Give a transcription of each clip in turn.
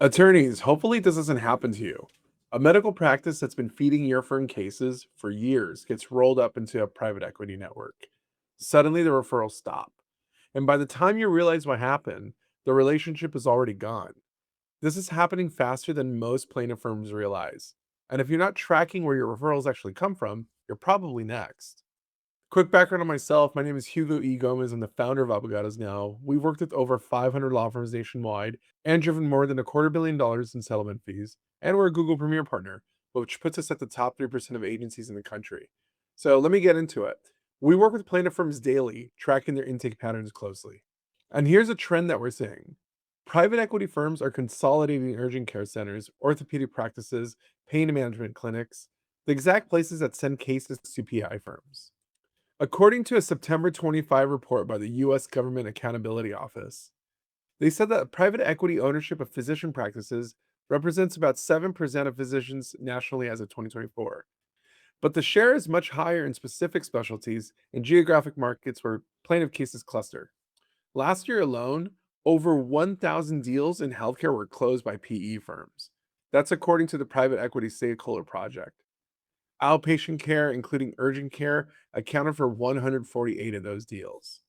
Attorneys, hopefully this doesn't happen to you. A medical practice that's been feeding your firm cases for years gets rolled up into a private equity network. Suddenly, the referrals stop. And by the time you realize what happened, the relationship is already gone. This is happening faster than most plaintiff firms realize. And if you're not tracking where your referrals actually come from, you're probably next. Quick background on myself. My name is Hugo E. Gomez. I'm the founder of Abogados now. We've worked with over 500 law firms nationwide and driven more than $250 million in settlement fees. And we're a Google Premier partner, which puts us at the top 3% of agencies in the country. So let me get into it. We work with plaintiff firms daily, tracking their intake patterns closely. And here's a trend that we're seeing. Private equity firms are consolidating urgent care centers, orthopedic practices, pain management clinics, the exact places that send cases to PI firms. According to a September 25 report by the US Government Accountability Office, they said that private equity ownership of physician practices represents about 7% of physicians nationally as of 2024. But the share is much higher in specific specialties in geographic markets where plaintiff cases cluster. Last year alone, over 1,000 deals in healthcare were closed by PE firms. That's according to the Private Equity Stakeholder Project. Outpatient care, including urgent care, accounted for 148 of those deals.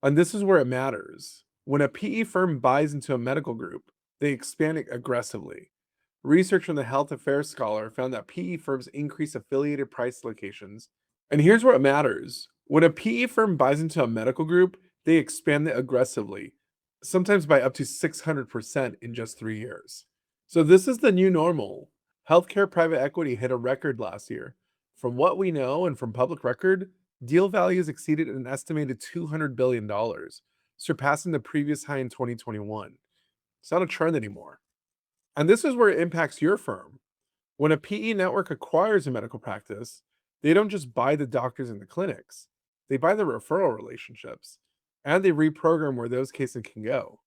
And this is where it matters. When a PE firm buys into a medical group, they expand it aggressively. Research from the Health Affairs Scholar found that PE firms increase affiliated price locations. And here's where it matters. When a PE firm buys into a medical group, they expand it aggressively, sometimes by up to 600% in just 3 years. So, this is the new normal. Healthcare private equity hit a record last year. From what we know and from public record, deal values exceeded an estimated $200 billion, surpassing the previous high in 2021. It's not a trend anymore. And this is where it impacts your firm. When a PE network acquires a medical practice, they don't just buy the doctors and the clinics, they buy the referral relationships and they reprogram where those cases can go.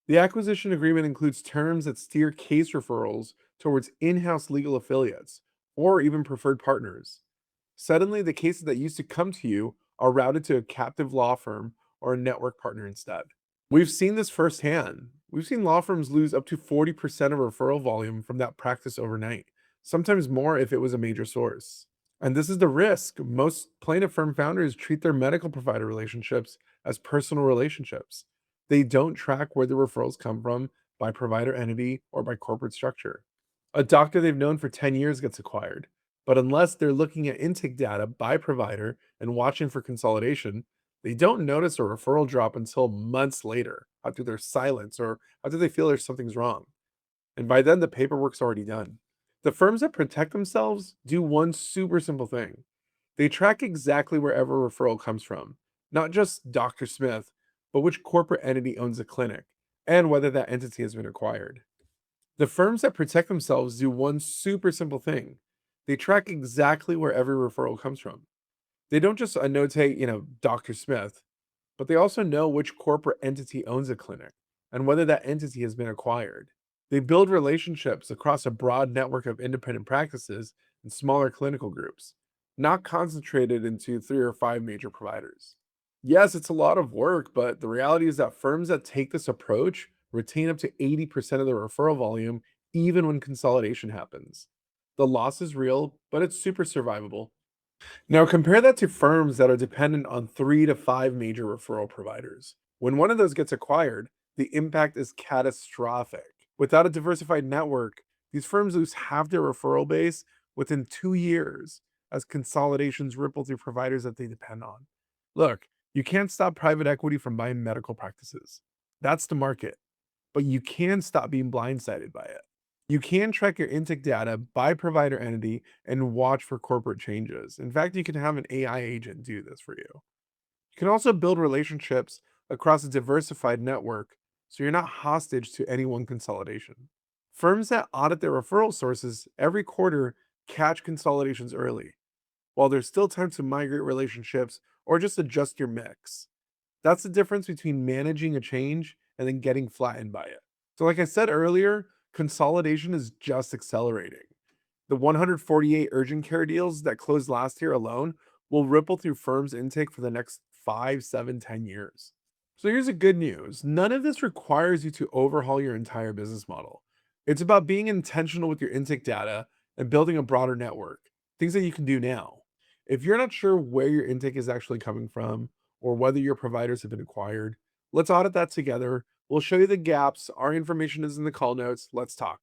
The acquisition agreement includes terms that steer case referrals towards in house legal affiliates or even preferred partners. Suddenly, the cases that used to come to you are routed to a captive law firm or a network partner instead. We've seen this firsthand. We've seen law firms lose up to 40% of referral volume from that practice overnight, sometimes more if it was a major source. And this is the risk. Most plaintiff firm founders treat their medical provider relationships as personal relationships. They don't track where the referrals come from by provider entity or by corporate structure. A doctor they've known for 10 years gets acquired, but unless they're looking at intake data by provider and watching for consolidation, they don't notice a referral drop until months later, after their silence or after they feel there's something's wrong. And by then, the paperwork's already done. The firms that protect themselves do one super simple thing. They track exactly wherever referral comes from, not just Dr. Smith, but which corporate entity owns the clinic and whether that entity has been acquired. The firms that protect themselves do one super simple thing. They track exactly where every referral comes from. They don't just annotate, Dr. Smith, but they also know which corporate entity owns a clinic and whether that entity has been acquired. They build relationships across a broad network of independent practices and smaller clinical groups, not concentrated into three or five major providers. Yes, it's a lot of work, but the reality is that firms that take this approach retain up to 80% of the referral volume even when consolidation happens. The loss is real, but it's super survivable. Now, compare that to firms that are dependent on three to five major referral providers. When one of those gets acquired, the impact is catastrophic. Without a diversified network, these firms lose half their referral base within 2 years as consolidations ripple through providers that they depend on. Look, you can't stop private equity from buying medical practices. That's the market, but you can stop being blindsided by it. You can track your intake data by provider entity and watch for corporate changes. In fact, you can have an AI agent do this for you. You can also build relationships across a diversified network so you're not hostage to any one consolidation. Firms that audit their referral sources every quarter catch consolidations early, while there's still time to migrate relationships or just adjust your mix. That's the difference between managing a change and then getting flattened by it. So, like I said earlier, consolidation is just accelerating. The 148 urgent care deals that closed last year alone will ripple through firms' intake for the next 5, 7, 10 years. So here's the good news. None of this requires you to overhaul your entire business model. It's about being intentional with your intake data and building a broader network, things that you can do now. If you're not sure where your intake is actually coming from or whether your providers have been acquired, let's audit that together. We'll show you the gaps. Our information is in the call notes. Let's talk.